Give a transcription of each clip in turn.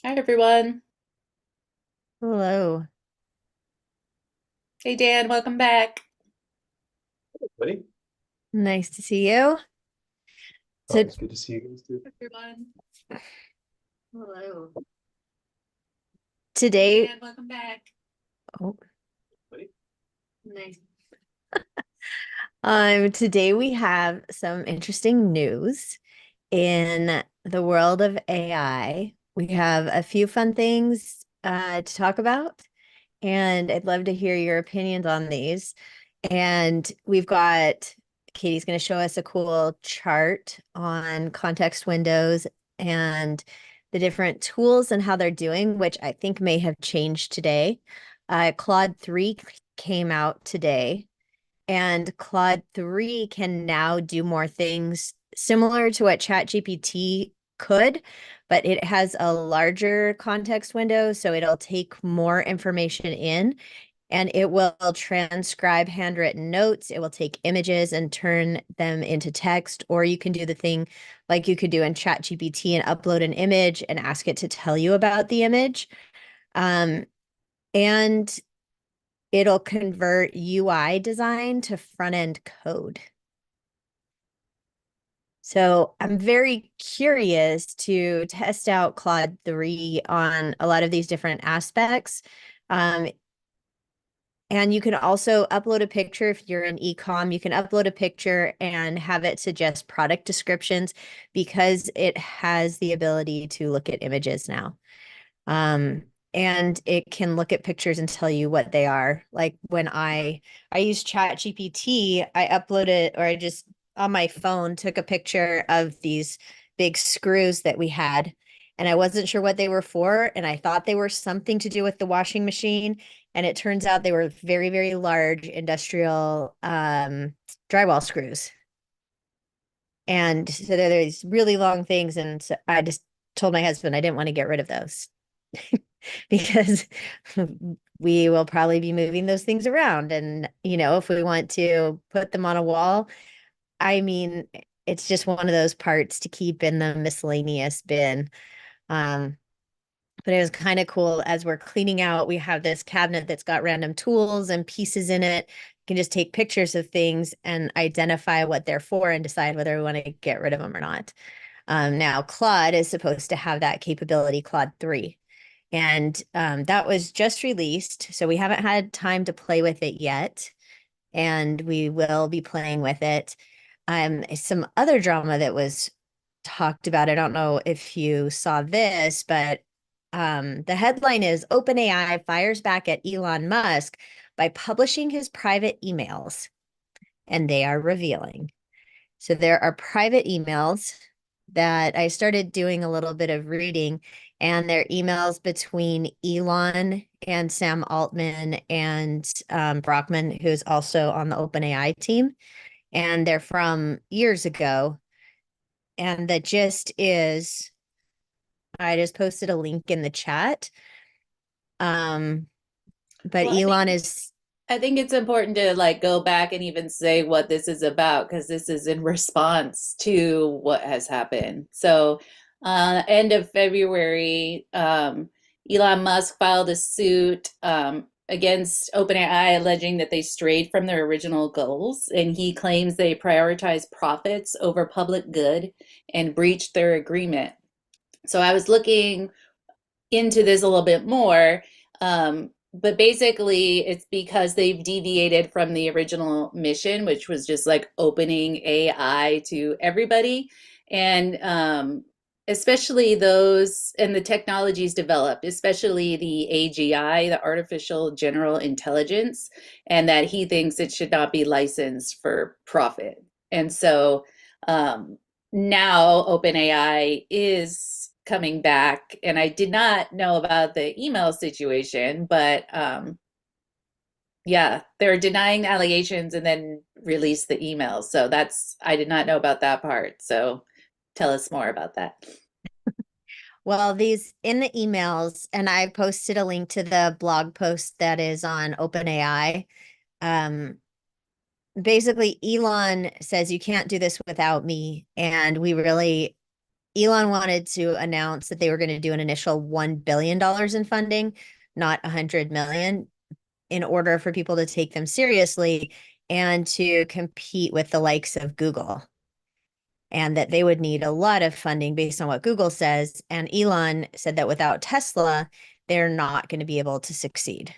Hi, everyone. Hello. Hey, Dan, welcome back. Buddy? Nice to see you. Oh, So it's good to see you guys too. Everyone. hello. Hey, Today, Dan, welcome back. oh, Buddy? nice. Today we have some interesting news in the world of AI. We have a few fun things to talk about, and I'd love to hear your opinions on these. And we've got Katie's going to show us a cool chart on context windows and the different tools and how they're doing, which I think may have changed today. Claude 3 came out today, and Claude 3 can now do more things similar to what ChatGPT could, but it has a larger context window, so it'll take more information in and it will transcribe handwritten notes. It will take images and turn them into text, or you can do the thing like you could do in ChatGPT and upload an image and ask it to tell you about the image. And it'll convert UI design to front end code. So I'm very curious to test out Claude 3 on a lot of these different aspects. Um, And you can also upload a picture if you're in ecom. You can upload a picture and have it suggest product descriptions because it has the ability to look at images now. And it can look at pictures and tell you what they are. Like when I use Chat GPT, I uploaded or I just on my phone took a picture of these big screws that we had. And I wasn't sure what they were for. And I thought they were something to do with the washing machine. And it turns out they were very, very large industrial drywall screws. And so they're these really long things. And so I just told my husband I didn't want to get rid of those because we will probably be moving those things around. And, if we want to put them on a wall, I mean, it's just one of those parts to keep in the miscellaneous bin. Um, but it was kind of cool as we're cleaning out. We have this cabinet that's got random tools and pieces in it. You can just take pictures of things and identify what they're for and decide whether we want to get rid of them or not. Now, Claude is supposed to have that capability, Claude 3. And that was just released. So we haven't had time to play with it yet. And we will be playing with it. Some other drama that was talked about. I don't know if you saw this, but the headline is OpenAI fires back at Elon Musk by publishing his private emails, and they are revealing. So there are private emails that I started doing a little bit of reading, and they're emails between Elon and Sam Altman and Brockman, who's also on the OpenAI team. And they're from years ago. And the gist is I just posted a link in the chat. Um, but Well, I think Elon is, I think it's important to like go back and even say what this is about because this is in response to what has happened. So, end of February, Elon Musk filed a suit against OpenAI alleging that they strayed from their original goals, and he claims they prioritized profits over public good and breached their agreement. So I was looking into this a little bit more. But basically, it's because they've deviated from the original mission, which was just like opening AI to everybody. And especially those and the technologies developed, especially the AGI, the artificial general intelligence, and that he thinks it should not be licensed for profit. And so now OpenAI is coming back, and I did not know about the email situation, but yeah, they're denying the allegations and then release the emails. So that's I did not know about that part. So tell us more about that. well, these in the emails, and I posted a link to the blog post that is on OpenAI. Um, Basically, Elon says you can't do this without me. And we really, Elon wanted to announce that they were going to do an initial $1 billion in funding, not 100 million, in order for people to take them seriously and to compete with the likes of Google. And that they would need a lot of funding based on what Google says. And Elon said that without Tesla, they're not going to be able to succeed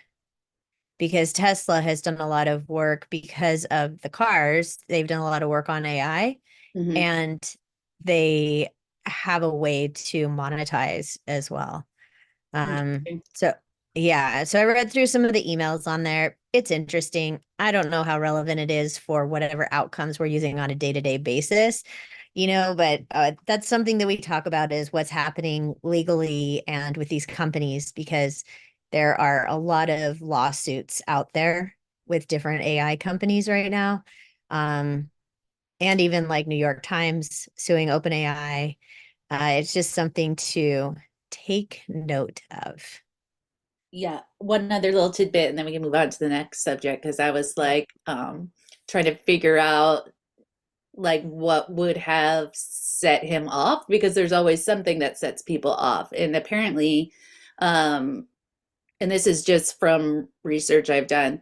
because Tesla has done a lot of work because of the cars. They've done a lot of work on AI Mhm. and they have a way to monetize as well. Interesting. So yeah, so I read through some of the emails on there. It's interesting. I don't know how relevant it is for whatever outcomes we're using on a day-to-day basis, but that's something that we talk about is what's happening legally and with these companies because there are a lot of lawsuits out there with different AI companies right now. And even like New York Times suing OpenAI. It's just something to take note of. Yeah, one other little tidbit, and then we can move on to the next subject because I was like trying to figure out like what would have set him off because there's always something that sets people off. And apparently, and this is just from research I've done,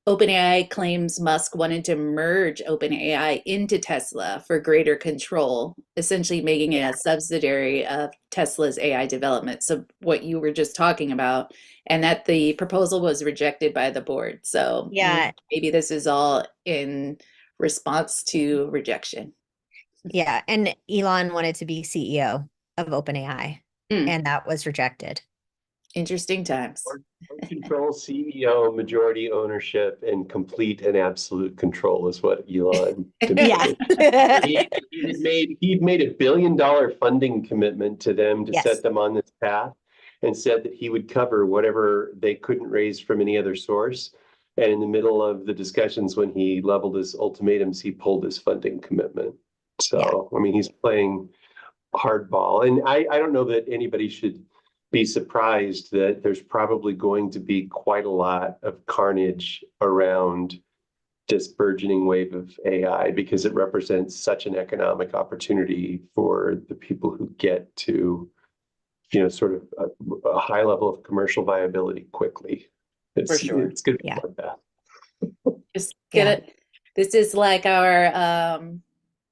OpenAI claims Musk wanted to merge OpenAI into Tesla for greater control, essentially making it a subsidiary of Tesla's AI development. So, what you were just talking about, and that the proposal was rejected by the board. So, Yeah, maybe this is all in response to rejection. yeah. And Elon wanted to be CEO of OpenAI, Hmm, and that was rejected. interesting times. Board control, CEO, majority ownership, and complete and absolute control is what Elon Yeah. demanded. He'd made $1 billion funding commitment to them to Yes. set them on this path and said that he would cover whatever they couldn't raise from any other source. And in the middle of the discussions, when he leveled his ultimatums, he pulled his funding commitment. Yeah. So, I mean, he's playing hardball. And I don't know that anybody should be surprised that there's probably going to be quite a lot of carnage around this burgeoning wave of AI because it represents such an economic opportunity for the people who get to, sort of a high level of commercial viability quickly. For It's sure. it's going to be Yeah. like that. Just get Yeah. it. This is like our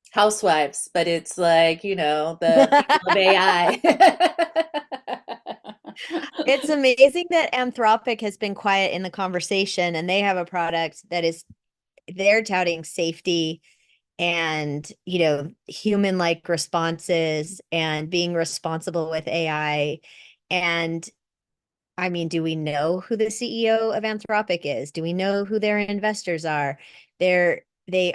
housewives, but it's like, the people of AI. It's amazing that Anthropic has been quiet in the conversation and they have a product that is they're touting safety and human like responses and being responsible with AI. And I mean, do we know who the CEO of Anthropic is? Do we know who their investors are? They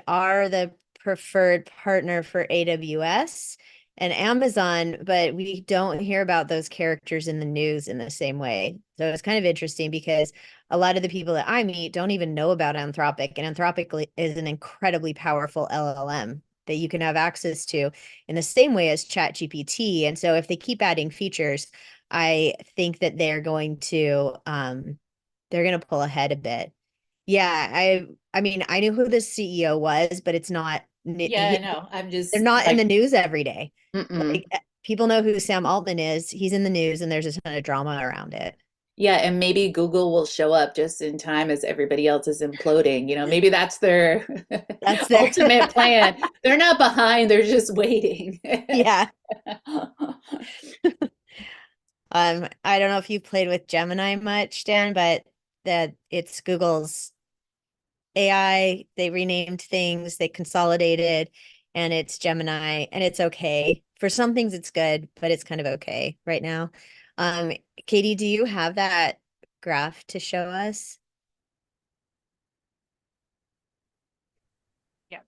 are the preferred partner for AWS and Amazon, but we don't hear about those characters in the news in the same way. So it's kind of interesting because a lot of the people that I meet don't even know about Anthropic, and Anthropic is an incredibly powerful LLM that you can have access to in the same way as ChatGPT. And so if they keep adding features, I think that they're going to pull ahead a bit. Yeah, I mean, I knew who the CEO was, but it's not Yeah, I know. I'm they're just not in like, the news every day. mm-mm. Like people know who Sam Altman is. He's in the news and there's a ton of drama around it. Yeah, and maybe Google will show up just in time as everybody else is imploding. Maybe that's their That's their ultimate plan. They're not behind, they're just waiting. Yeah. I don't know if you've played with Gemini much, Dan, but that it's Google's AI. They renamed things, they consolidated, and it's Gemini, and it's okay. For some things it's good, but it's kind of okay right now. Um, Katie, do you have that graph to show us? Yeah.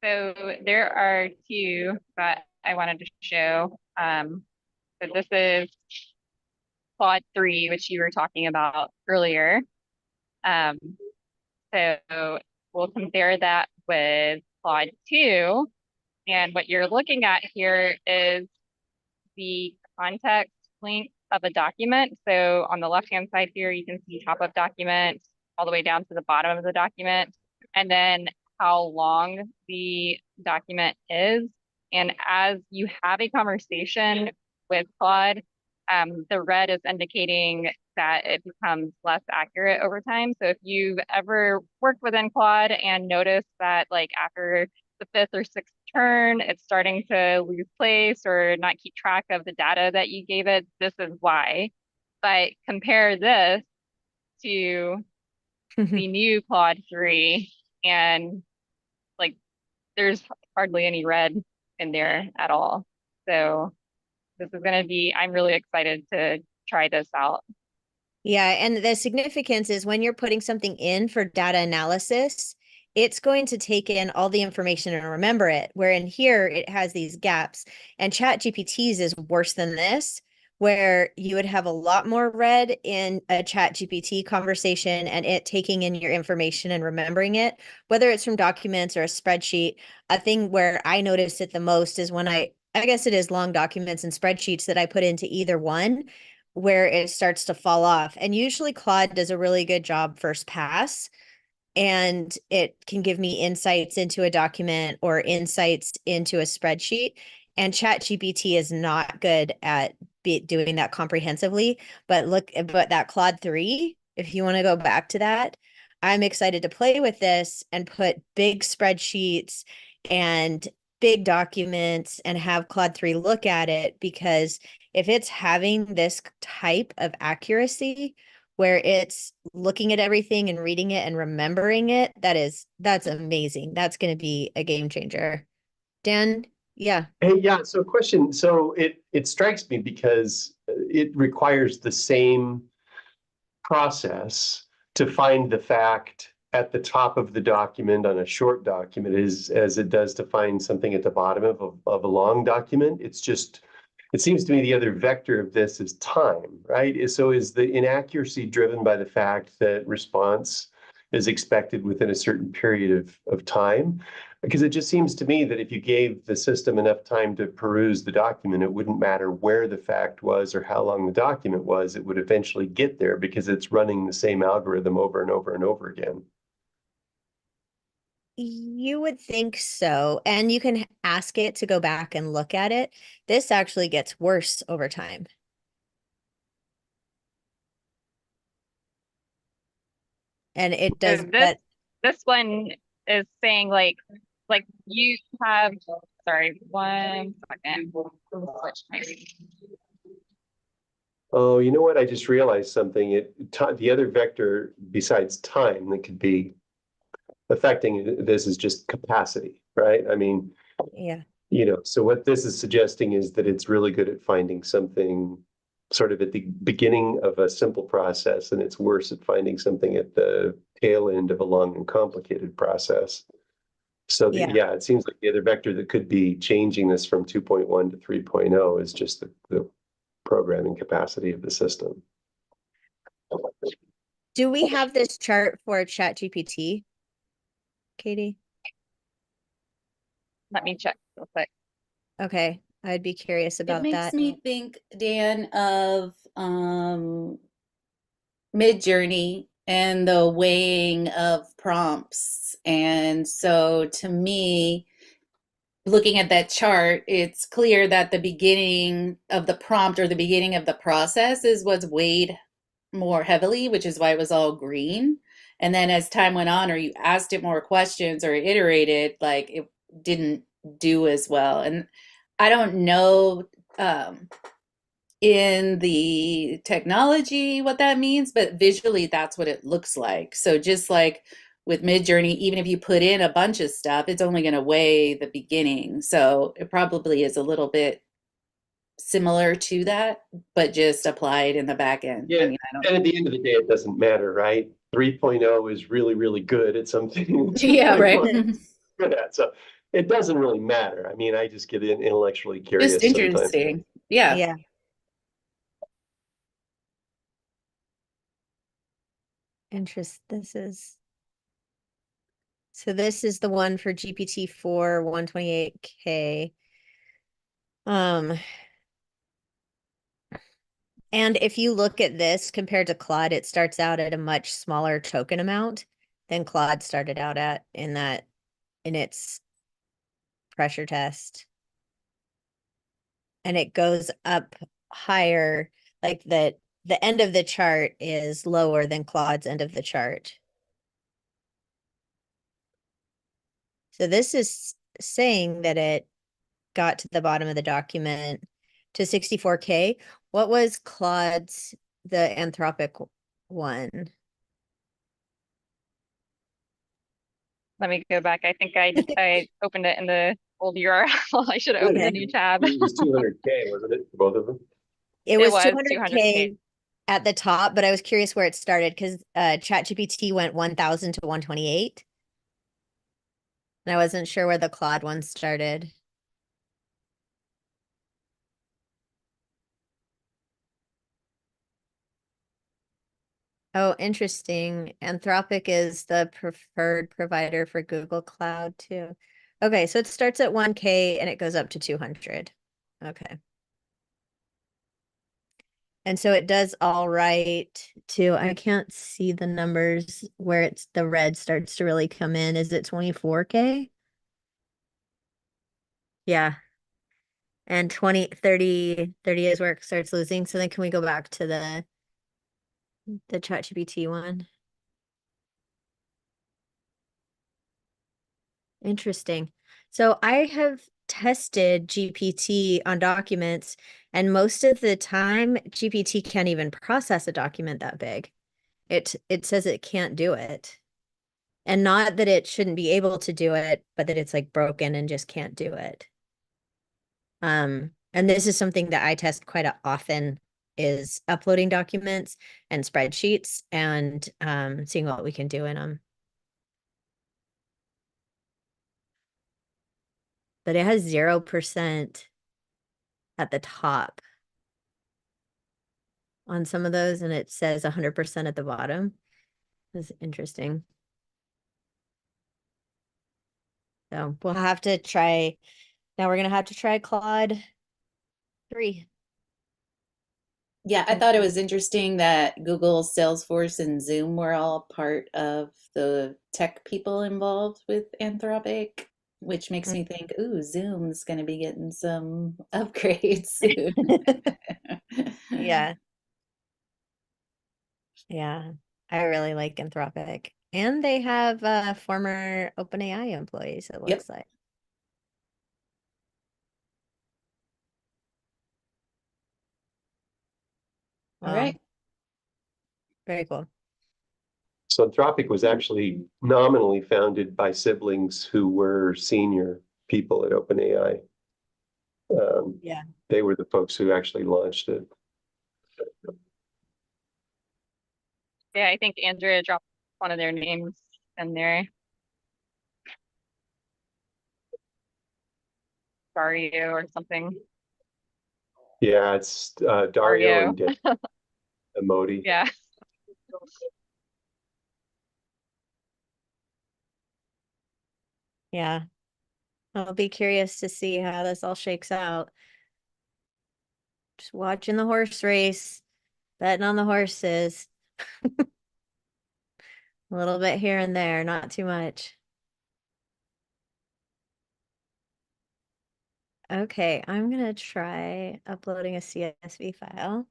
So there are two that I wanted to show. So this is Claude 3, which you were talking about earlier. Um, so we'll compare that with Claude 2. And what you're looking at here is the context length of a document. So on the left-hand side here, you can see top of document all the way down to the bottom of the document, and then how long the document is. And as you have a conversation with Claude, the red is indicating that it becomes less accurate over time. So if you've ever worked within Claude and noticed that like after the fifth or sixth turn, it's starting to lose place or not keep track of the data that you gave it, this is why. But compare this to the new Claude 3 and like there's hardly any red in there at all. So this is going to be, I'm really excited to try this out. Yeah, and the significance is when you're putting something in for data analysis, it's going to take in all the information and remember it. Where in here, it has these gaps. And ChatGPT's is worse than this, where you would have a lot more red in a ChatGPT conversation and it taking in your information and remembering it, whether it's from documents or a spreadsheet. A thing where I notice it the most is when I guess it is long documents and spreadsheets that I put into either one where it starts to fall off. And usually Claude does a really good job first pass, and it can give me insights into a document or insights into a spreadsheet. And ChatGPT is not good at doing that comprehensively. But that Claude 3, if you want to go back to that, I'm excited to play with this and put big spreadsheets and big documents and have Claude 3 look at it, because if it's having this type of accuracy where it's looking at everything and reading it and remembering it, that's amazing. That's going to be a game changer. Dan, yeah. Hey, yeah. So question. So it strikes me because it requires the same process to find the fact at the top of the document on a short document as it does to find something at the bottom of a long document. It's just, it seems to me the other vector of this is time, right? So is the inaccuracy driven by the fact that response is expected within a certain period of time? Because it just seems to me that if you gave the system enough time to peruse the document, it wouldn't matter where the fact was or how long the document was, it would eventually get there because it's running the same algorithm over and over and over again. You would think so. And you can ask it to go back and look at it. This actually gets worse over time. And it So does, but this one is saying like you have, sorry, 1 second. Switch my Oh, you know what? I just realized something. The other vector besides time that could be affecting this is just capacity, right? I mean, yeah. So what this is suggesting is that it's really good at finding something sort of at the beginning of a simple process, and it's worse at finding something at the tail end of a long and complicated process. So Yeah. it seems like the other vector that could be changing this from 2.1 to 3.0 is just the programming capacity of the system. Do we have this chart for ChatGPT, Katie? Let me check real quick. Okay, I'd be curious It about makes that. me think, Dan, of Mid-Journey and the weighing of prompts. And so to me, looking at that chart, it's clear that the beginning of the prompt or the beginning of the process is what's weighed more heavily, which is why it was all green. And then as time went on, or you asked it more questions or iterated, like it didn't do as well. And I don't know in the technology what that means, but visually that's what it looks like. So just like with Midjourney, even if you put in a bunch of stuff, it's only going to weigh the beginning. So it probably is a little bit similar to that, but just applied in the back end. Yeah, I mean, I don't. and at the end of the day, it doesn't matter, right? 3.0 is really, really good at something. Yeah, right. 2.1 is good at. So it doesn't really matter. I mean, I just get intellectually Just curious sometimes. interesting. Yeah. Yeah. So this is the one for GPT-4 128K. And if you look at this compared to Claude, it starts out at a much smaller token amount than Claude started out at in its pressure test. and it goes up higher, like the end of the chart is lower than Claude's end of the chart. So this is saying that it got to the bottom of the document to 64K. What was Claude's, the Anthropic one? Let me go back. I think I opened it in the old URL. I should have opened a Okay. new tab. It was 200K, wasn't it, for both of them? It It was was 200K 200K. at the top, but I was curious where it started because ChatGPT went 1,000 to 128. And I wasn't sure where the Claude one started. Oh, interesting. Anthropic is the preferred provider for Google Cloud too. Okay, so it starts at 1K and it goes up to 200. Okay. And so it does all right too. I can't see the numbers where it's the red starts to really come in. Is it 24K? Yeah. And 20, 30 is where it starts losing. So then can we go back to the ChatGPT one? Interesting. So I have tested GPT on documents, and most of the time GPT can't even process a document that big. It says it can't do it. And not that it shouldn't be able to do it, but that it's like broken and just can't do it. And this is something that I test quite often is uploading documents and spreadsheets and seeing what we can do in them. But it has 0% at the top on some of those, and it says 100% at the bottom. That's interesting. So we'll have to try. Now we're gonna have to try Claude 3. Yeah, I thought it was interesting that Google, Salesforce, and Zoom were all part of the tech people involved with Anthropic, which makes me think, ooh, Zoom's going to be getting some upgrades soon. Yeah. Yeah. I really like Anthropic. And they have former OpenAI employees, it Yep. looks like. All Wow. right. Very cool. So Anthropic was actually nominally founded by siblings who were senior people at OpenAI. Yeah. They were the folks who actually launched it. Yeah, I think Andrea dropped one of their names in there. Dario or something. Yeah, it's Dario Dario. and Emoti. Yeah. Yeah. I'll be curious to see how this all shakes out. Just watching the horse race, betting on the horses. A little bit here and there, not too much. Okay, I'm gonna try uploading a CSV file.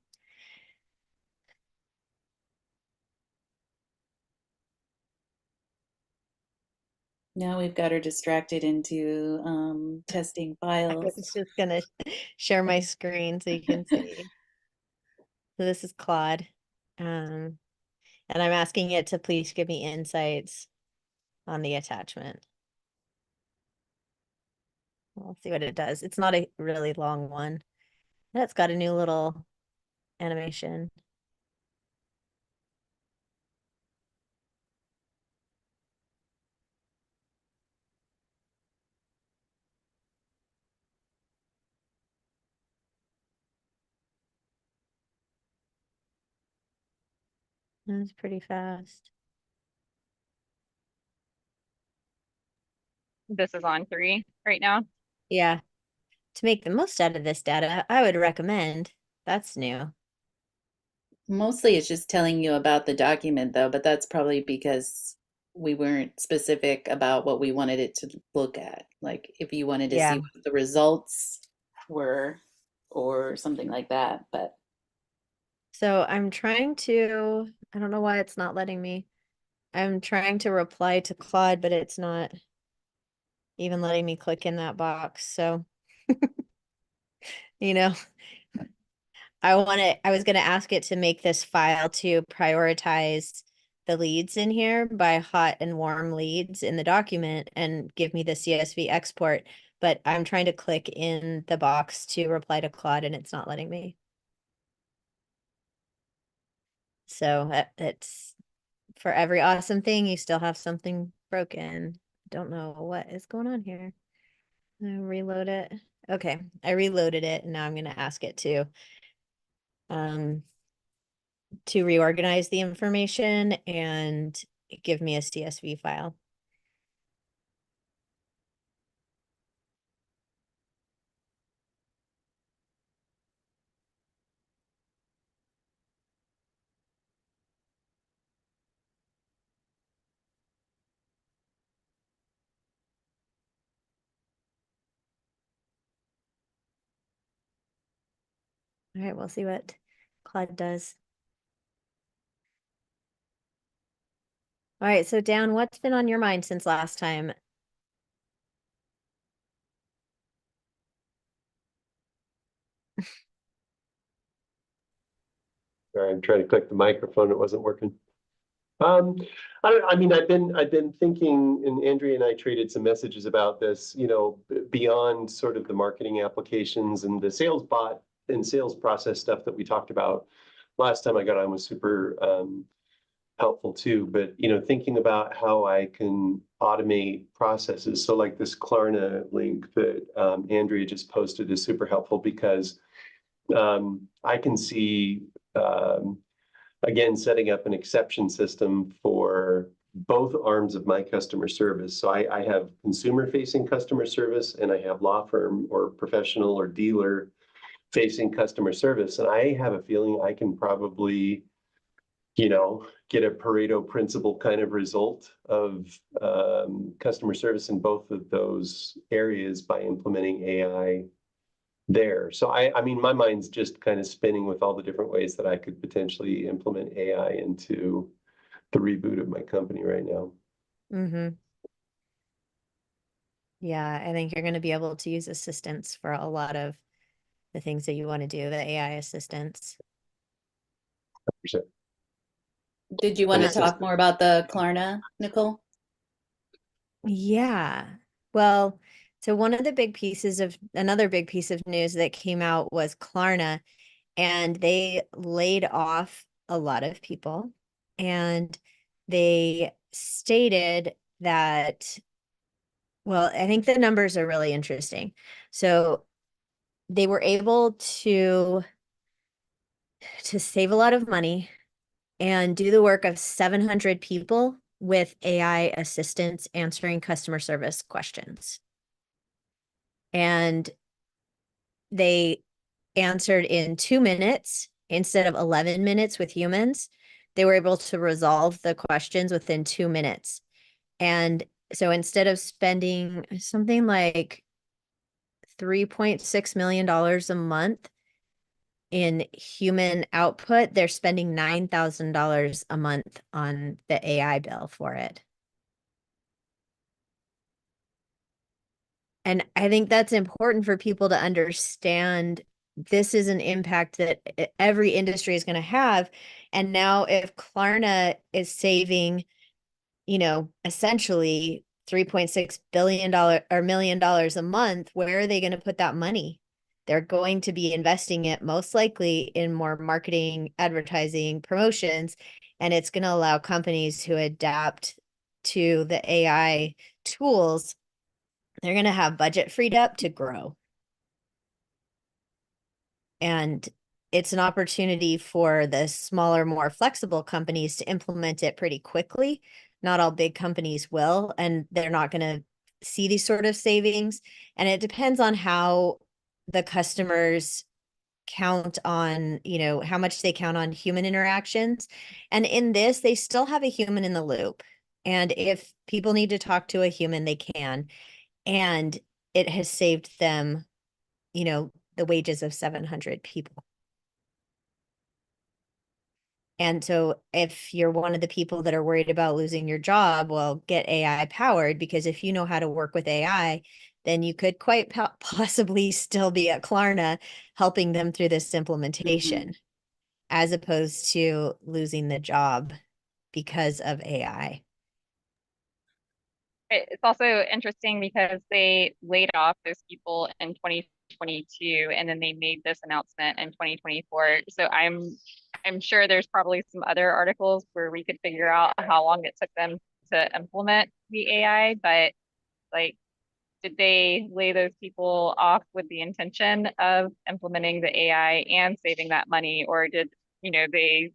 Now we've got her distracted into testing I files. was just gonna share my screen so you can see. So this is Claude. And I'm asking it to please give me insights on the attachment. We'll see what it does. It's not a really long one. That's got a new little animation. That's pretty fast. This is on 3 right now. Yeah. To make the most out of this data, I would recommend. That's new. Mostly it's just telling you about the document, though, but that's probably because we weren't specific about what we wanted it to look at. Like if you wanted to see Yeah. what the results were or something like that. But So I'm trying to, I don't know why it's not letting me. I'm trying to reply to Claude, but it's not even letting me click in that box. So, you know, I was going to ask it to make this file to prioritize the leads in here by hot and warm leads in the document and give me the CSV export. But I'm trying to click in the box to reply to Claude and it's not letting me. So that's for every awesome thing, you still have something broken. Don't know what is going on here. Reload it. Okay, I reloaded it and now I'm going to ask it to reorganize the information and give me a CSV file. All right, we'll see what Claude does. All right, so Dan, what's been on your mind since last time? Sorry, I'm trying to click the microphone. It wasn't working. Um, I mean, I've been thinking, and Andrea and I traded some messages about this, you know, beyond sort of the marketing applications and the sales bot and sales process stuff that we talked about last time I got on was super helpful too. But, you know, thinking about how I can automate processes. So like this Klarna link that Andrea just posted is super helpful because I can see again, setting up an exception system for both arms of my customer service. So I have consumer-facing customer service, and I have law firm or professional or dealer-facing customer service. And I have a feeling I can probably, you know, get a Pareto principle kind of result of customer service in both of those areas by implementing AI there. So I mean, my mind's just kind of spinning with all the different ways that I could potentially implement AI into the reboot of my company right now. Mm-hmm. Yeah, I think you're going to be able to use assistants for a lot of the things that you want to do, the AI assistants. 100%. did you want to talk more about the Klarna, Nicole? Yeah. Well, so another big piece of news that came out was Klarna, and they laid off a lot of people, and they stated that, well, I think the numbers are really interesting. So they were able to save a lot of money and do the work of 700 people with AI assistants answering customer service questions. And they answered in 2 minutes instead of 11 minutes with humans. They were able to resolve the questions within 2 minutes. And so instead of spending something like $3.6 million a month in human output, they're spending $9,000 a month on the AI bill for it. And I think that's important for people to understand. This is an impact that every industry is going to have. And now if Klarna is saving, you know, essentially $3.6 billion or $1 million a month, where are they going to put that money? They're going to be investing it most likely in more marketing, advertising, promotions, and it's going to allow companies who adapt to the AI tools, they're going to have budget freed up to grow. And it's an opportunity for the smaller, more flexible companies to implement it pretty quickly. Not all big companies will, and they're not going to see these sort of savings. And it depends on how the customers count on, you know, how much they count on human interactions. And in this, they still have a human in the loop. And if people need to talk to a human, they can. And it has saved them, you know, the wages of 700 people. And so if you're one of the people that are worried about losing your job, well, get AI powered, because if you know how to work with AI, then you could quite possibly still be at Klarna helping them through this implementation, as opposed to losing the job because of AI. It's also interesting because they laid off those people in 2022 and then they made this announcement in 2024. So I'm sure there's probably some other articles where we could figure out how long it took them to implement the AI, but like, did they lay those people off with the intention of implementing the AI and saving that money, or did, they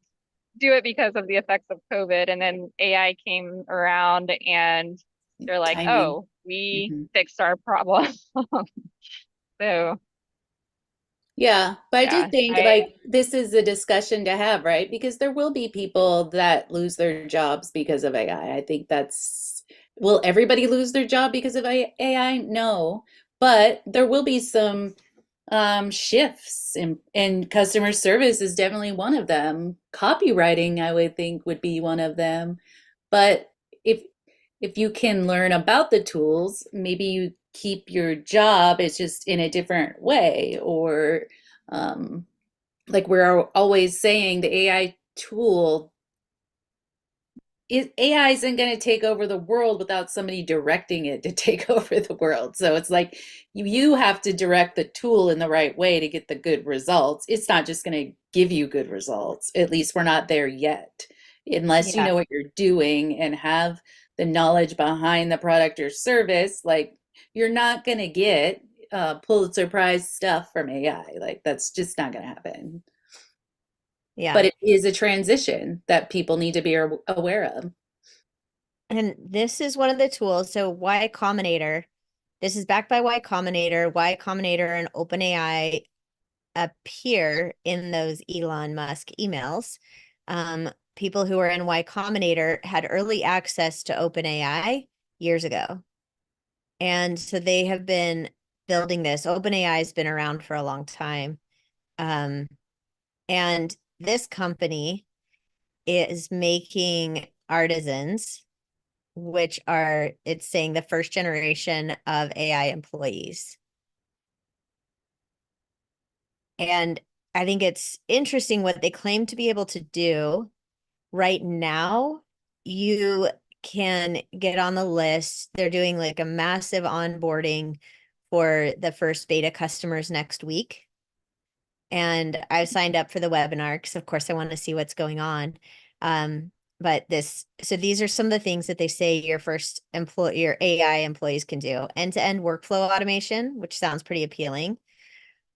do it because of the effects of COVID and then AI came around and they're like, Timing. oh, we Hmm. fixed our problem. So Yeah, but I do yeah, think like this is a discussion to have, right? Because there will be people that lose their jobs because of AI. I think that's, will everybody lose their job because of AI? No, but there will be some shifts, and customer service is definitely one of them. Copywriting, I would think, would be one of them. But if if you can learn about the tools, maybe you keep your job, it's just in a different way. Or um, like we're always saying, the AI tool AI isn't going to take over the world without somebody directing it to take over the world. So it's like you have to direct the tool in the right way to get the good results. It's not just going to give you good results. At least we're not there yet. Unless you Yeah. know what you're doing and have the knowledge behind the product or service, like you're not going to get Pulitzer Prize stuff from AI. Like that's just not going to happen. Yeah. But it is a transition that people need to be aware of. And this is one of the tools. So Y Combinator, this is backed by Y Combinator. Y Combinator and OpenAI appear in those Elon Musk emails. People who are in Y Combinator had early access to OpenAI years ago. And so they have been building this. OpenAI has been around for a long time. And this company is making artisans, which are, it's saying, the first generation of AI employees. And I think it's interesting what they claim to be able to do. Right now, you can get on the list. They're doing like a massive onboarding for the first beta customers next week. And I've signed up for the webinar because, of course, I want to see what's going on. But so these are some of the things that they say your AI employees can do. End-to-end workflow automation, which sounds pretty appealing.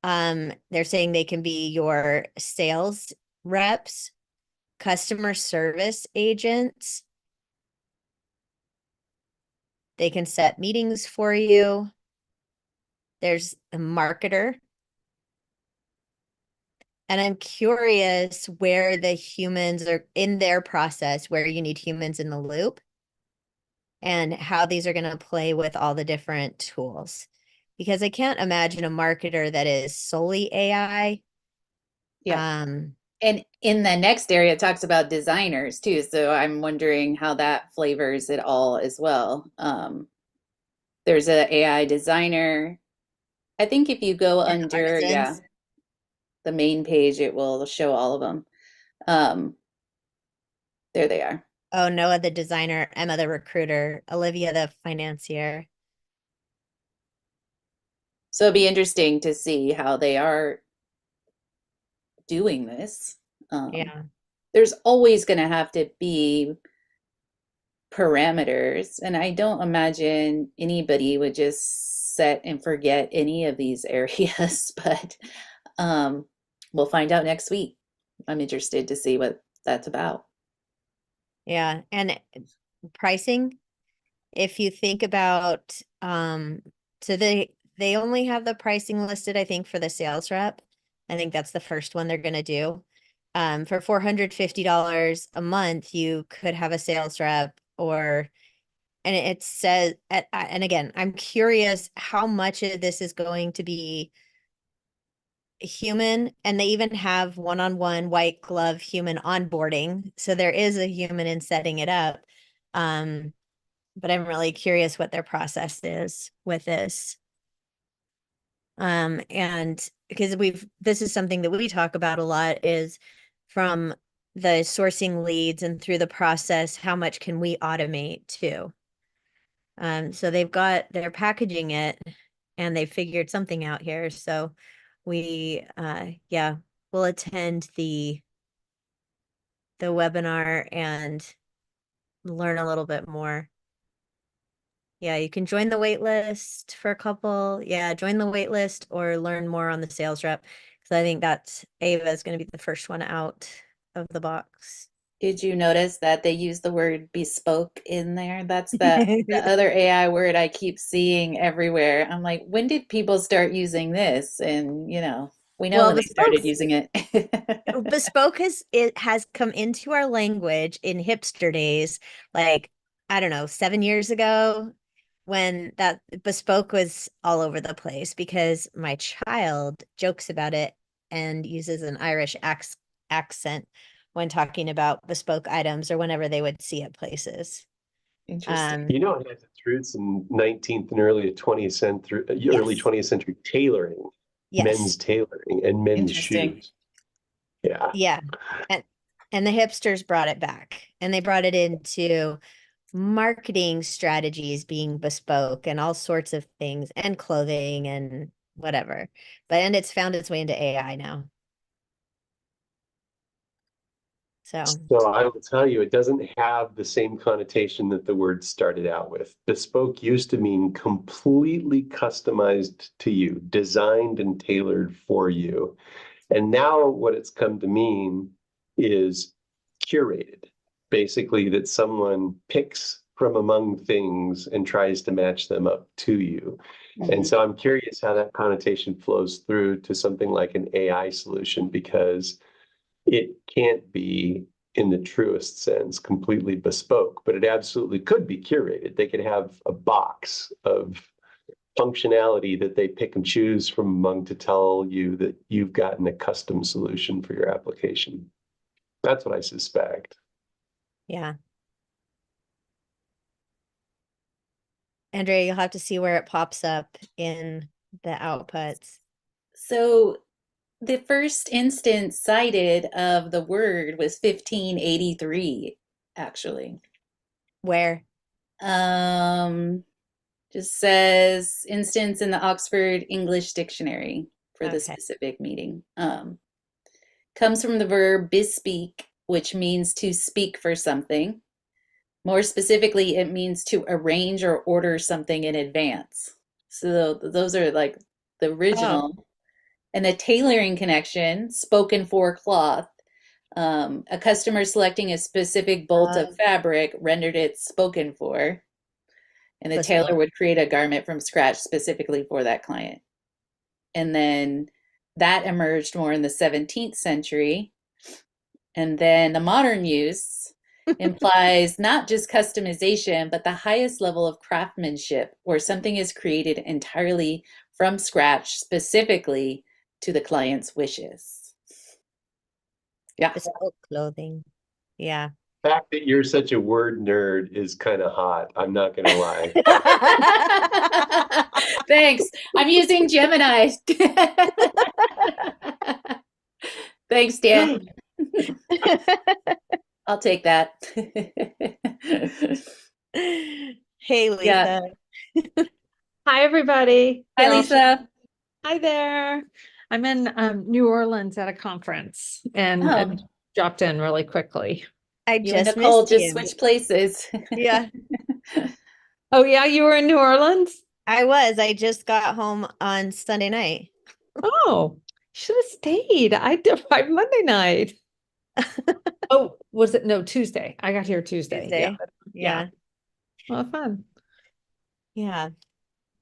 They're saying they can be your sales reps, customer service agents. They can set meetings for you. There's a marketer. And I'm curious where the humans are in their process, where you need humans in the loop, and how these are going to play with all the different tools. Because I can't imagine a marketer that is solely AI. Yeah. And in the next area, it talks about designers too. So I'm wondering how that flavors it all as well. There's a AI designer. I think if you go And under, artisans. the main page, it will show all of them. There they are. Oh, Noah, the designer, Emma, the recruiter, Olivia, the financier. So it'll be interesting to see how they are doing this. Yeah. There's always going to have to be parameters, and I don't imagine anybody would just set and forget any of these areas, but we'll find out next week. I'm interested to see what that's about. Yeah. And pricing, if you think about, so they only have the pricing listed, I think, for the sales rep. I think that's the first one they're going to do. For $450 a month, you could have a sales rep, and it says, and again, I'm curious how much of this is going to be human, and they even have one-on-one white glove human onboarding. So there is a human in setting it up. But I'm really curious what their process is with this. And because this is something that we talk about a lot, is from the sourcing leads and through the process, how much can we automate too? So they're packaging it and they figured something out here. So yeah, we'll attend the webinar and learn a little bit more. Yeah, you can join the wait list for a couple. Yeah, join the wait list or learn more on the sales rep. Because I think Ava is going to be the first one out of the box. Did you notice that they use the word bespoke in there? That's the other AI word I keep seeing everywhere. I'm like, when did people start using this? And we know Well, when they started using it. bespoke has come into our language in hipster days, like, I don't know, 7 years ago, when that bespoke was all over the place because my child jokes about it and uses an Irish accent when talking about bespoke items or whenever they would see it places. Interesting. You know, it has its roots in 19th and early 20th century, early Yes. 20th century tailoring, men's Yes. tailoring, and men's Interesting. shoes. Yeah. Yeah. And the hipsters brought it back, and they brought it into marketing strategies being bespoke and all sorts of things, and clothing and whatever. And it's found its way into AI now. So So I will tell you, it doesn't have the same connotation that the word started out with. Bespoke used to mean completely customized to you, designed and tailored for you. And now what it's come to mean is curated, basically, that someone picks from among things and tries to match them up to you. And so I'm curious how that connotation flows through to something like an AI solution, because it can't be, in the truest sense, completely bespoke, but it absolutely could be curated. They could have a box of functionality that they pick and choose from among to tell you that you've gotten a custom solution for your application. That's what I suspect. yeah. Andrea, you'll have to see where it pops up in the outputs. So the first instance cited of the word was 1583, actually. Where? Just says instance in the Oxford English Dictionary for the Okay. specific meeting. Comes from the verb bespeak, which means to speak for something. More specifically, it means to arrange or order something in advance. So those are like the original. And the tailoring connection, spoken for cloth. A customer selecting a specific bolt of fabric rendered it spoken for. And the tailor Bespoke. would create a garment from scratch specifically for that client. And then that emerged more in the 17th century. And then the modern use implies not just customization, but the highest level of craftsmanship, where something is created entirely from scratch, specifically to the client's wishes. Yeah. Bespoke clothing. Yeah. The fact that you're such a word nerd is kind of hot. I'm not going to lie. Thanks. I'm using Gemini. Thanks, Dan. I'll take that. Hey, Lisa. Yeah. Hi, everybody. Hi, Here, Lisa. Hi there. I'm in New Orleans at a conference and Oh, dropped in really quickly. I you and just Nicole missed just you. switched places. Yeah, Oh, yeah, you were in New Orleans? I was. I just got home on Sunday night. Oh, should have stayed. I arrived Monday night. Oh, was it? No, Tuesday. I got here Tuesday. Yeah. Tuesday. Yeah. Well, fun. Yeah.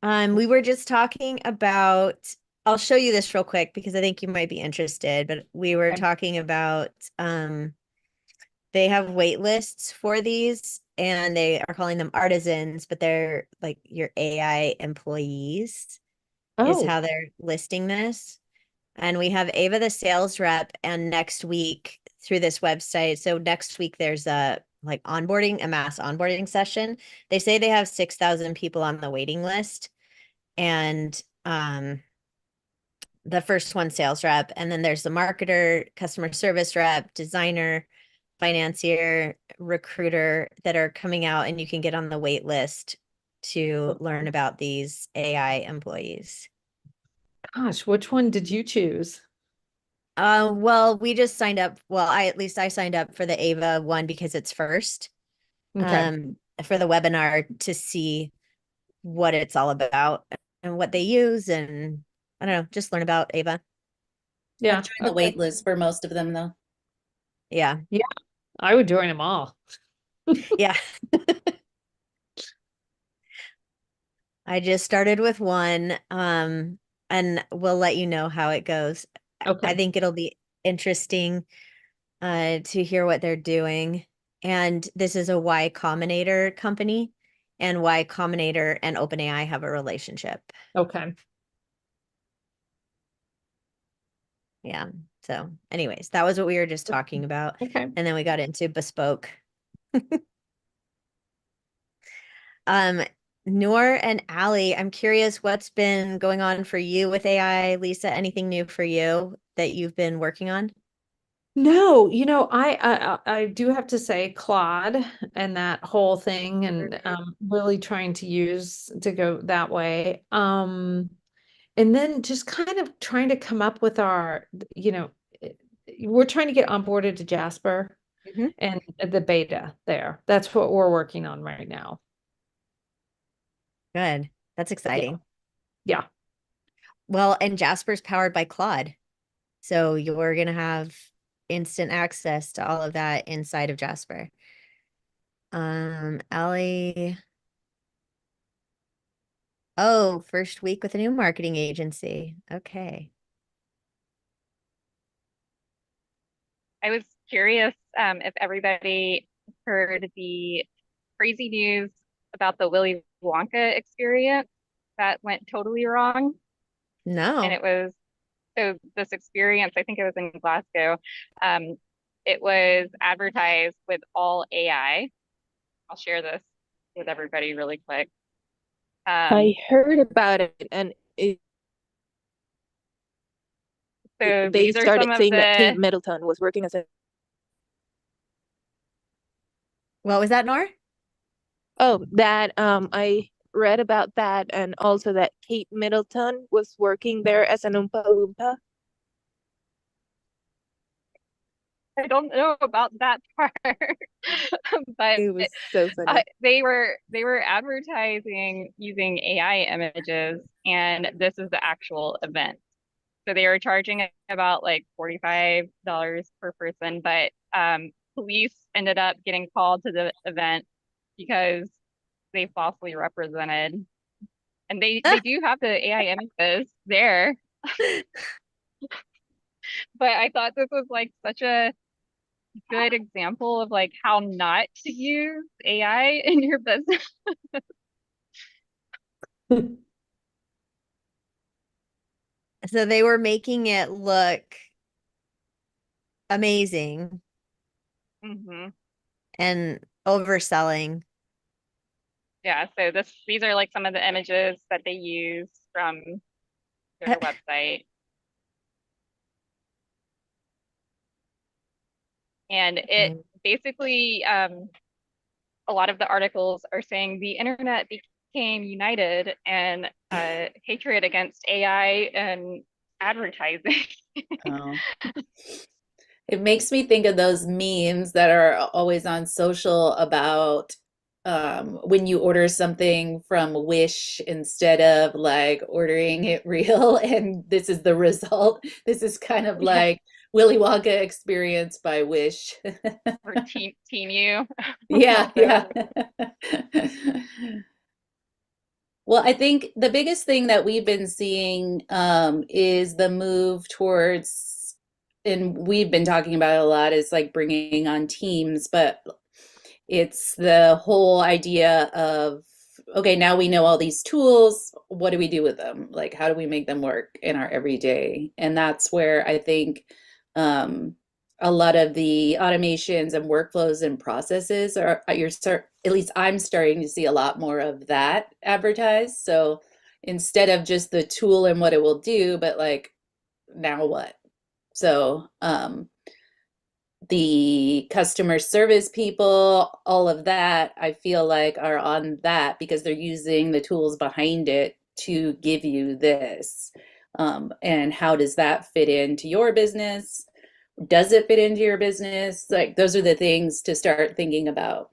We were just talking about, I'll show you this real quick because I think you might be interested, but we were Okay. talking about they have wait lists for these and they are calling them artisans, but they're like your AI employees is Oh, how they're listing this. And we have Ava the sales rep, and next week through this website. So next week there's a mass onboarding session. They say they have 6,000 people on the waiting list. And the first one sales rep, and then there's the marketer, customer service rep, designer, financier, recruiter that are coming out, and you can get on the wait list to learn about these AI employees. Gosh, which one did you choose? Well, we just signed up. Well, at least I signed up for the Ava one because it's first. Okay. For the webinar to see what it's all about and what they use, and I don't know, just learn about Ava. Yeah. I've joined the wait list for most of them though. Yeah. Yeah. I would join them all. Yeah. I just started with one, and we'll let you know how it goes. Okay. I think it'll be interesting to hear what they're doing. And this is a Y Combinator company, and Y Combinator and OpenAI have a relationship. Okay. Yeah. So anyways, that was what we were just talking about. Okay. And then we got into bespoke. Noor and Allie, I'm curious what's been going on for you with AI. Lisa, anything new for you that you've been working on? No, I do have to say Claude and that whole thing, and really trying to use to go that way. And then just kind of trying to come up with our, we're trying to get onboarded to Jasper and the beta there. That's what we're working on right now. Good. That's exciting. Yeah. Well, and Jasper's powered by Claude. So you're going to have instant access to all of that inside of Jasper. Allie. Oh, first week with a new marketing agency. Okay. I was curious if everybody heard the crazy news about the Willy Wonka experience that went totally wrong. No. And it was, so this experience, I think it was in Glasgow, it was advertised with all AI. I'll share this with everybody really quick. I heard about it, and So they these are started some of saying that Kate the, Middleton was working as a. What was that, Nor? Oh, that I read about that, and also that Kate Middleton was working there as an Oompa Loompa. I don't know about that part, but It was so funny. they were advertising using AI images, and this is the actual event. So they were charging about like $45 per person, but police ended up getting called to the event because they falsely represented, and they do have the AI images there. But I thought this was like such a good example of like how not to use AI in your business. So they were making it look amazing and overselling. Yeah, so these are like some of the images that they use from their website. And it basically, a lot of the articles are saying the internet became united and hatred against AI and advertising. Oh. It makes me think of those memes that are always on social about when you order something from Wish instead of like ordering it real, and this is the result. This is kind of like Willy Wonka experience by Wish. Or Team You. Yeah, yeah. Well, I think the biggest thing that we've been seeing is the move towards, and we've been talking about it a lot, is like bringing on teams, but it's the whole idea of okay, now we know all these tools. What do we do with them? Like, how do we make them work in our everyday? And that's where I think a lot of the automations and workflows and processes are, at least I'm starting to see a lot more of that advertised. So instead of just the tool and what it will do, but like, now what? So, the customer service people, all of that, I feel like are on that because they're using the tools behind it to give you this. And how does that fit into your business? Does it fit into your business? Like, those are the things to start thinking about.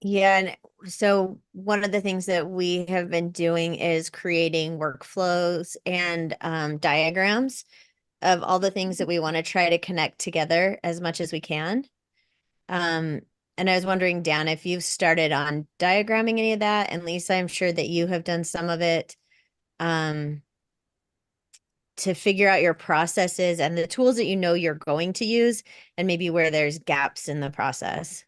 Yeah, and so one of the things that we have been doing is creating workflows and diagrams of all the things that we want to try to connect together as much as we can. Um, and I was wondering, Dan, if you've started on diagramming any of that, and Lisa, I'm sure that you have done some of it, to figure out your processes and the tools that you know you're going to use, and maybe where there's gaps in the process.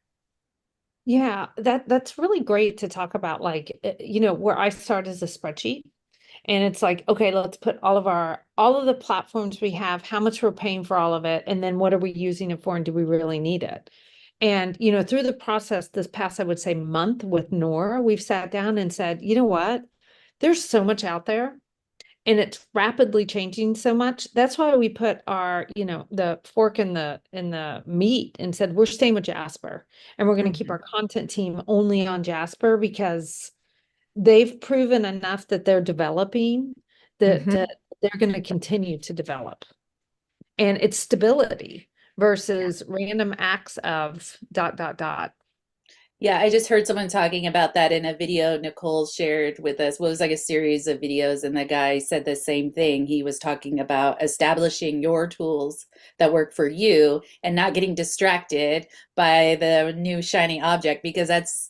Yeah, that's really great to talk about, like, where I start as a spreadsheet. And it's like, okay, let's put all of the platforms we have, how much we're paying for all of it, and then what are we using it for, and do we really need it? And, through the process this past, I would say, month with Nora, we've sat down and said, you know what? There's so much out there, and it's rapidly changing so much. That's why we put our, the fork in the meat and said, we're staying with Jasper, and we're going to keep our content team only on Jasper because they've proven enough that they're developing, that they're going to continue to develop. And it's stability versus random acts of ... Yeah, I just heard someone talking about that in a video Nicole shared with us. Well, it was like a series of videos, and the guy said the same thing. He was talking about establishing your tools that work for you and not getting distracted by the new shiny object, because that's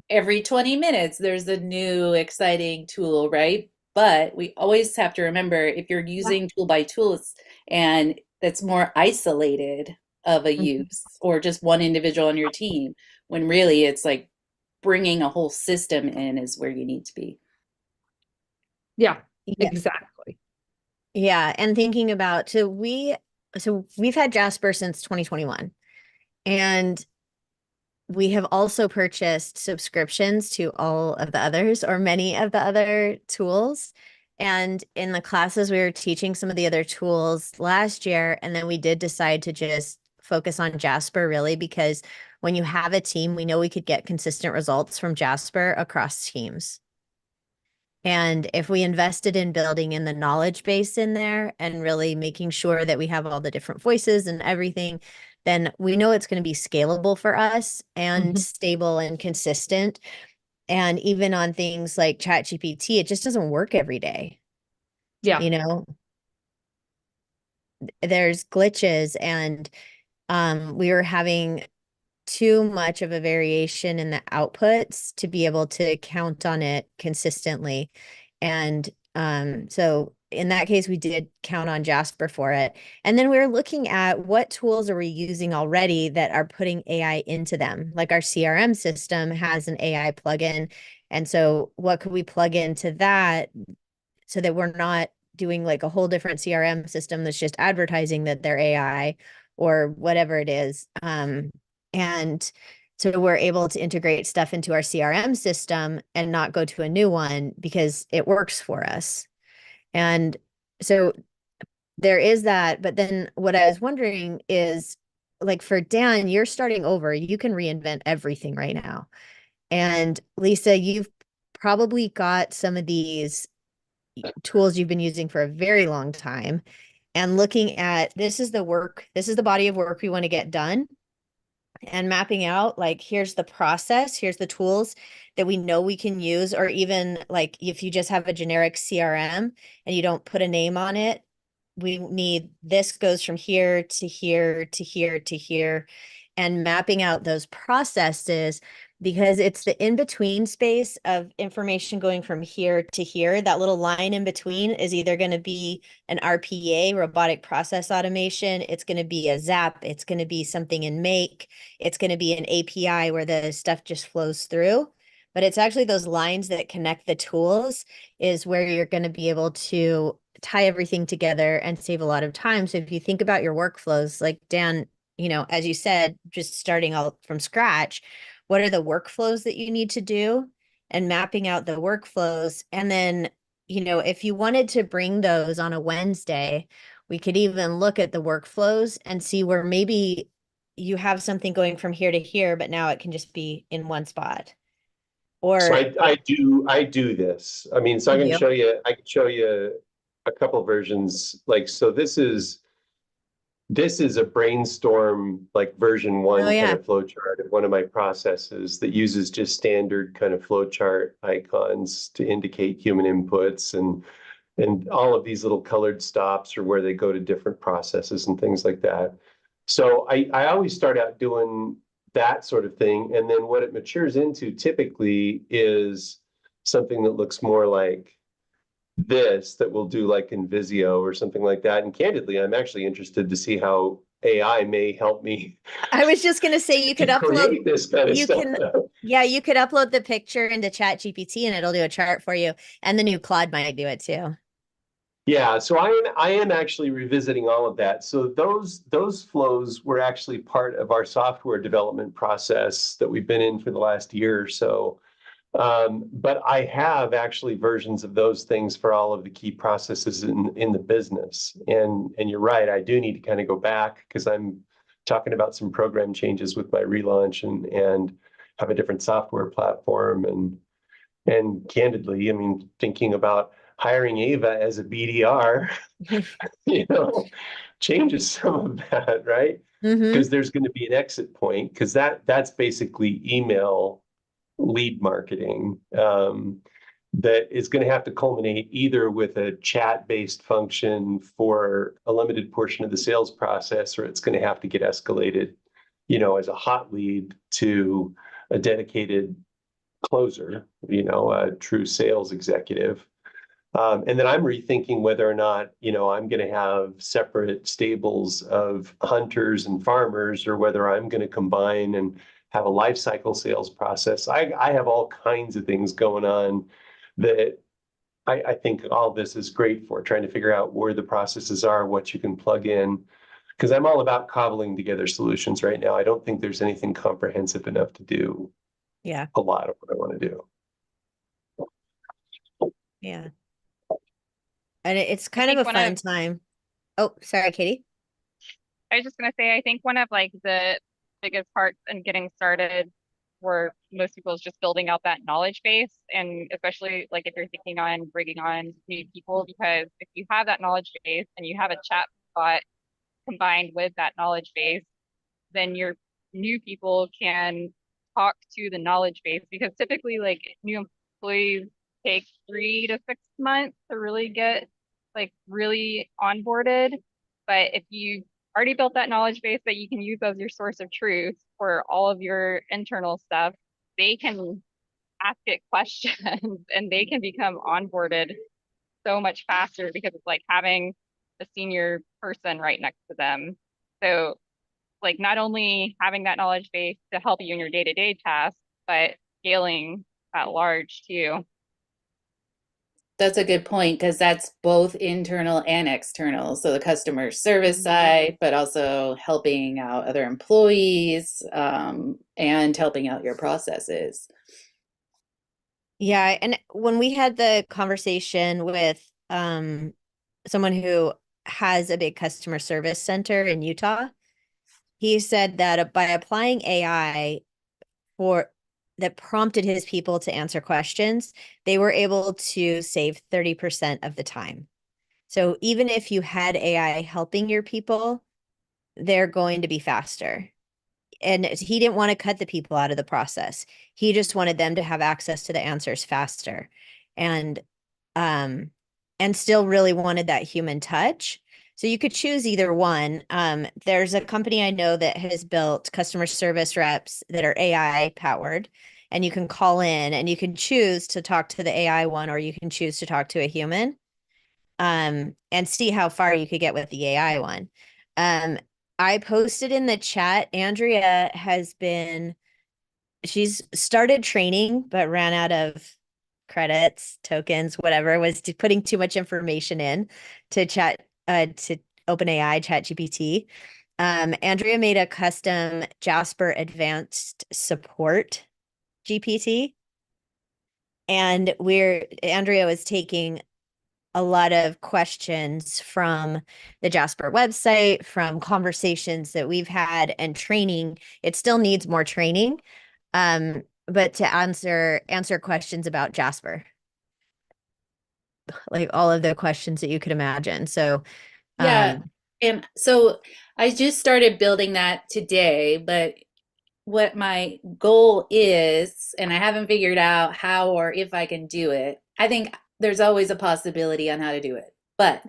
every 20 minutes there's a new exciting tool, right? But we always have to remember, if you're using tool by tools and that's more isolated of a use, or just one individual on your team, when really it's like bringing a whole system in is where you need to be. Yeah, Yeah. exactly. Yeah, and thinking about, so we've had Jasper since 2021, and we have also purchased subscriptions to all of the others, or many of the other tools. And in the classes, we were teaching some of the other tools last year, and then we did decide to just focus on Jasper, really, because when you have a team, we know we could get consistent results from Jasper across teams. And if we invested in building in the knowledge base in there and really making sure that we have all the different voices and everything, then we know it's going to be scalable for us and stable and consistent. And even on things like ChatGPT, it just doesn't work every day. Yeah. There's glitches, and we were having too much of a variation in the outputs to be able to count on it consistently. And so in that case, we did count on Jasper for it. And then we were looking at what tools are we using already that are putting AI into them. Like our CRM system has an AI plugin. And so what could we plug into that so that we're not doing like a whole different CRM system that's just advertising that they're AI or whatever it is. And so we're able to integrate stuff into our CRM system and not go to a new one because it works for us. And so there is that. But then what I was wondering is, like, for Dan, you're starting over. You can reinvent everything right now. And Lisa, you've probably got some of these tools you've been using for a very long time, and looking at, this is the body of work we want to get done, and mapping out, like, here's the process, here's the tools that we know we can use. Or even like if you just have a generic CRM and you don't put a name on it, we need, this goes from here to here to here to here, and mapping out those processes because it's the in-between space of information going from here to here. That little line in between is either going to be an RPA, robotic process automation. It's going to be a Zap. It's going to be something in Make. It's going to be an API where the stuff just flows through. But it's actually those lines that connect the tools is where you're going to be able to tie everything together and save a lot of time. So if you think about your workflows, like Dan, as you said, just starting all from scratch, what are the workflows that you need to do and mapping out the workflows. And then, if you wanted to bring those on a Wednesday, we could even look at the workflows and see where maybe you have something going from here to here, but now it can just be in one spot. So Or I do this. I mean, so I can show you a couple versions. Like, so this is a brainstorm, like version one kind of flow chart of one of my processes that uses just standard kind of flow chart icons to indicate human inputs, and all of these little colored stops are where they go to different processes and things like that. So I always start out doing that sort of thing. And then what it matures into typically is something that looks more like this, that we'll do like in Visio or something like that. And candidly, I'm actually interested to see how AI may help me. I was just going to say you could upload this kind of stuff. You could upload the picture into ChatGPT and it'll do a chart for you. And the new Claude might do it too. Yeah, so I am actually revisiting all of that. So those flows were actually part of our software development process that we've been in for the last year or so. But I have actually versions of those things for all of the key processes in the business. And you're right, I do need to kind of go back because I'm talking about some program changes with my relaunch and have a different software platform. And candidly, I mean, thinking about hiring Ava as a BDR, changes some of that, right? Because there's going to be an exit point, because that's basically email lead marketing that is going to have to culminate either with a chat-based function for a limited portion of the sales process, or it's going to have to get escalated, as a hot lead to a dedicated closer, a true sales executive. And then I'm rethinking whether or not, I'm going to have separate stables of hunters and farmers, or whether I'm going to combine and have a life cycle sales process. I have all kinds of things going on that I think all this is great for, trying to figure out where the processes are, what you can plug in, because I'm all about cobbling together solutions right now. I don't think there's anything comprehensive enough to do a lot of what I want to do. Yeah. And it's kind of a fun time. Oh, sorry, Katie. I was just going to say, I think one of like the biggest parts in getting started for most people is just building out that knowledge base. And especially like if you're thinking on bringing on new people, because if you have that knowledge base and you have a chat bot combined with that knowledge base, then your new people can talk to the knowledge base, because typically like new employees take 3 to 6 months to really get like really onboarded. But if you already built that knowledge base that you can use as your source of truth for all of your internal stuff, they can ask it questions and they can become onboarded so much faster, because it's like having a senior person right next to them. So like not only having that knowledge base to help you in your day-to-day tasks, but scaling at large too. That's a good point, because that's both internal and external. So the customer service side, but also helping out other employees and helping out your processes. Yeah. And when we had the conversation with someone who has a big customer service center in Utah, he said that by applying AI that prompted his people to answer questions, they were able to save 30% of the time. So even if you had AI helping your people, they're going to be faster. And he didn't want to cut the people out of the process. He just wanted them to have access to the answers faster. And still really wanted that human touch. So you could choose either one. There's a company I know that has built customer service reps that are AI powered, and you can call in and you can choose to talk to the AI one, or you can choose to talk to a human, and see how far you could get with the AI one. I posted in the chat, Andrea she's started training, but ran out of credits, tokens, whatever, was putting too much information in to to OpenAI ChatGPT. Andrea made a custom Jasper Advanced Support GPT. And Andrea was taking a lot of questions from the Jasper website, from conversations that we've had, and training. It still needs more training, but to answer questions about Jasper, like all of the questions that you could imagine. So, Yeah. And so I just started building that today, but what my goal is, and I haven't figured out how or if I can do it. I think there's always a possibility on how to do it, but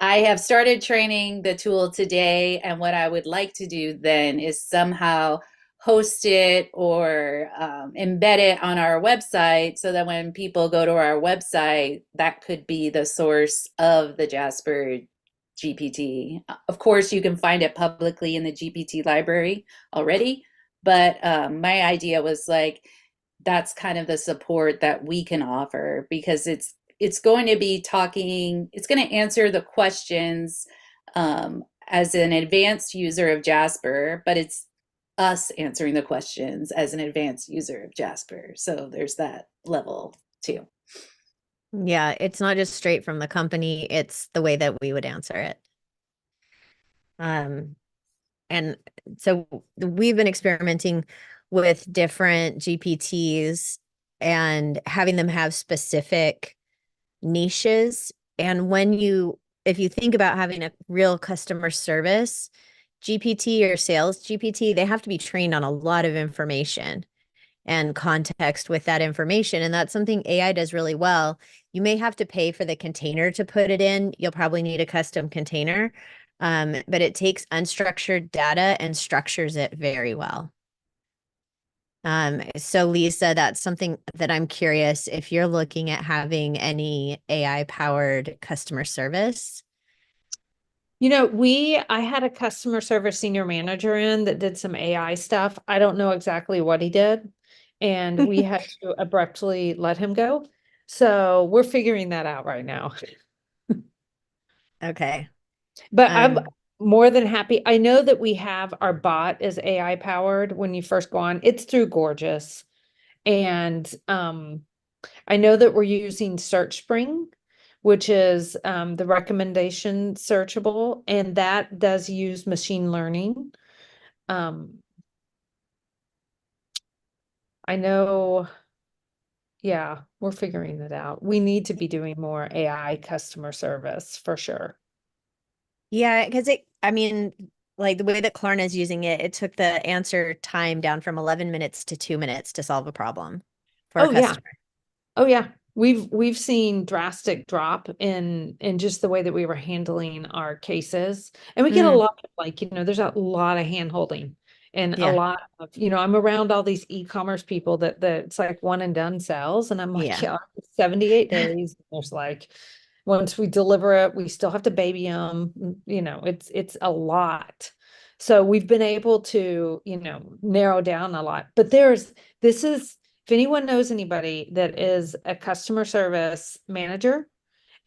I have started training the tool today, and what I would like to do then is somehow host it or embed it on our website so that when people go to our website, that could be the source of the Jasper GPT. Of course, you can find it publicly in the GPT library already, but my idea was like, that's kind of the support that we can offer, because it's going to be talking, it's going to answer the questions as an advanced user of Jasper, but it's us answering the questions as an advanced user of Jasper. So there's that level too. yeah, it's not just straight from the company, it's the way that we would answer it. And so we've been experimenting with different GPTs and having them have specific niches. And if you think about having a real customer service GPT or sales GPT, they have to be trained on a lot of information and context with that information. And that's something AI does really well. You may have to pay for the container to put it in. You'll probably need a custom container, but it takes unstructured data and structures it very well. So Lisa, that's something that I'm curious if you're looking at having any AI powered customer service. You know, I had a customer service senior manager in that did some AI stuff. I don't know exactly what he did, and we had to abruptly let him go. So we're figuring that out right now. Okay. But I'm more than happy. I know that we have our bot is AI powered when you first go on. It's through Gorgeous. And I know that we're using Search Spring, which is the recommendation searchable, and that does use machine learning. I know, yeah, we're figuring it out. We need to be doing more AI customer service for sure. Yeah, because I mean, like the way that Klarna is using it, it took the answer time down from 11 minutes to 2 minutes to solve a problem for a Oh, yeah. customer. Oh yeah, we've seen drastic drop in just the way that we were handling our cases, and we get a lot of, like, there's a lot of hand holding and a Yeah. lot of, I'm around all these e-commerce people that it's like one and done sales, and I'm like, Yeah. 78 days. There's like, once we deliver it, we still have to baby them. It's a lot. So we've been able to, narrow down a lot, but if anyone knows anybody that is a customer service manager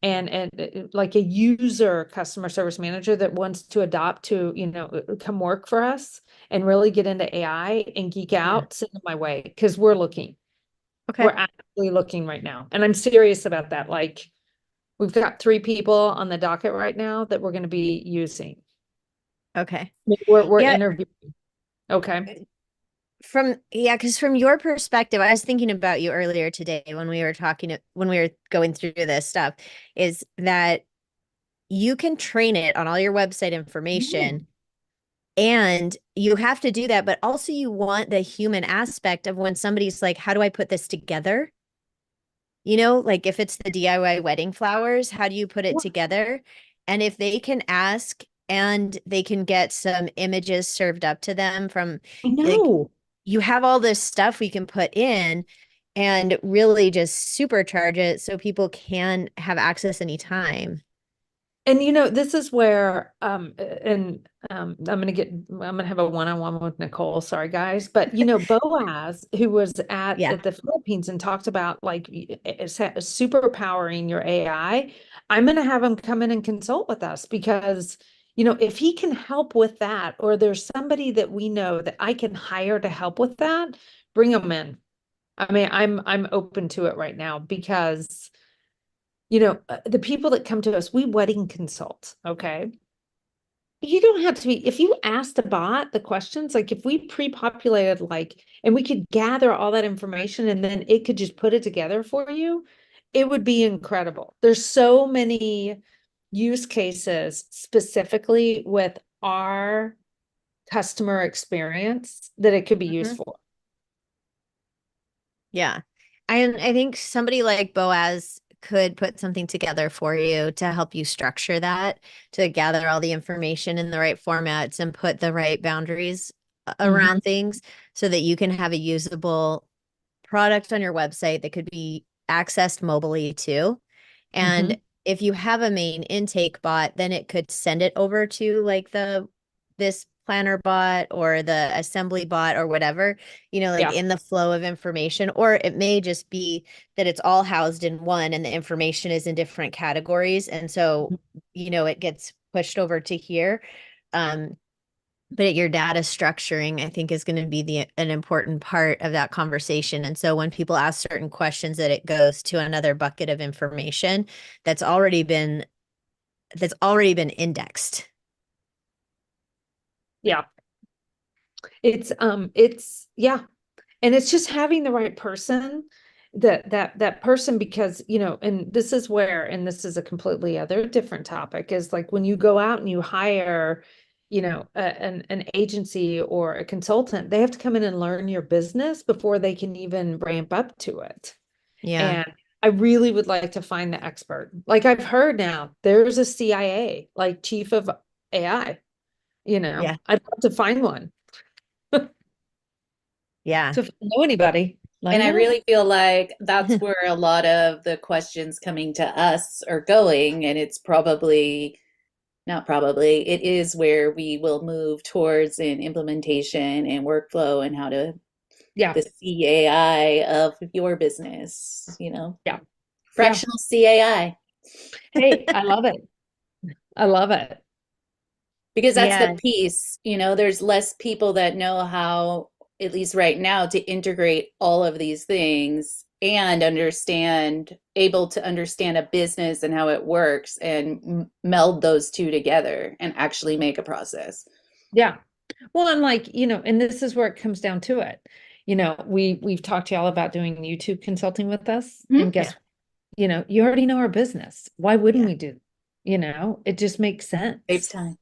and like a user customer service manager that wants to adopt to, come work for us and really get into AI and geek out, send them my way, because we're looking. Okay. We're actively looking right now. And I'm serious about that. Like, we've got 3 people on the docket right now that we're going to be using. Okay. We're Yeah. interviewing. Okay. Because from your perspective, I was thinking about you earlier today when we were going through this stuff, is that you can train it on all your website information, and you have to do that, but also you want the human aspect of when somebody's like, how do I put this together? Like if it's the DIY wedding flowers, how do you put it together? And if they can ask and they can get some images served up to them from, I like, know. you have all this stuff we can put in and really just supercharge it so people can have access anytime. And this is where I'm gonna have a one-on-one with Nicole. Sorry, guys, but Boaz, who was Yeah. at the Philippines and talked about like superpowering your AI. I'm gonna have him come in and consult with us because if he can help with that, or there's somebody that we know that I can hire to help with that, bring them in. I mean, I'm open to it right now because the people that come to us, we wedding consult, okay? You don't have to be, if you asked the bot the questions, like if we pre-populated, like, and we could gather all that information and then it could just put it together for you, it would be incredible. There's so many use cases specifically with our customer experience that it could be used for. Yeah. I think somebody like Boaz could put something together for you to help you structure that, to gather all the information in the right formats and put the right boundaries around things so that you can have a usable product on your website that could be accessed mobilely too. And if you have a main intake bot, then it could send it over to like this planner bot or the assembly bot or whatever, like in the flow of information. Or it may just be that it's all housed in one and the information is in different categories. And so, it gets pushed over to here. But your data structuring, I think, is going to be an important part of that conversation. And so when people ask certain questions, that it goes to another bucket of information that's already been indexed. Yeah. It's yeah. And it's just having the right person, that person, because, and this is where, and this is a completely other different topic, is like when you go out and you hire, an agency or a consultant, they have to come in and learn your business before they can even ramp up to it. Yeah. And I really would like to find the expert. Like I've heard now there's a CIA, like chief of AI, Yeah. I'd love to find one. Yeah. So if you know anybody, let And me I know. really feel like that's where a lot of the questions coming to us are going. And it's not probably, it is where we will move towards an implementation and workflow and how to, the CAI of your business, Yeah. fractional CAI. Hey, I love it. I love it. Because that's Yeah. the piece, there's less people that know how, at least right now, to integrate all of these things and able to understand a business and how it works and meld those two together and actually make a process. Yeah. Well, and like, and this is where it comes down to it. We've talked to y'all about doing YouTube consulting with us. And guess, you already know our business. Why wouldn't we do? It just makes sense. Saves time.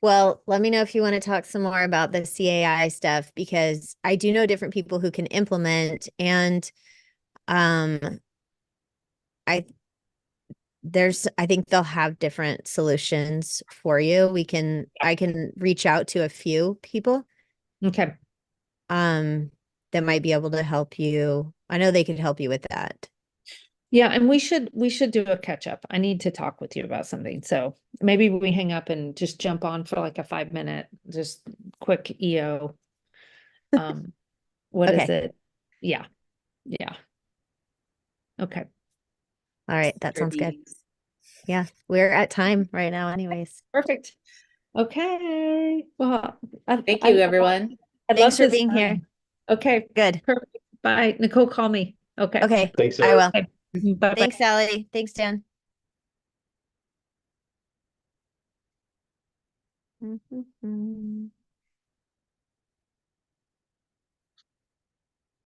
Well, let me know if you want to talk some more about the CAI stuff, because I do know different people who can implement, and I think they'll have different solutions for you. I can reach out to a few people Okay. that might be able to help you. I know they could help you with that. Yeah, and we should do a catch up. I need to talk with you about something. So maybe we hang up and just jump on for like a 5-minute, just quick EO. What is it? Yeah. Yeah. Okay. All right, that sounds good. Yeah, we're at time right now anyways. Perfect. Okay. Well, thank you, everyone. Thanks for being here. Okay. Good. Perfect. Bye. Nicole, call me. Okay. Okay. Thanks, I will. Okay. Bye. Thanks, Sally. Thanks, Dan.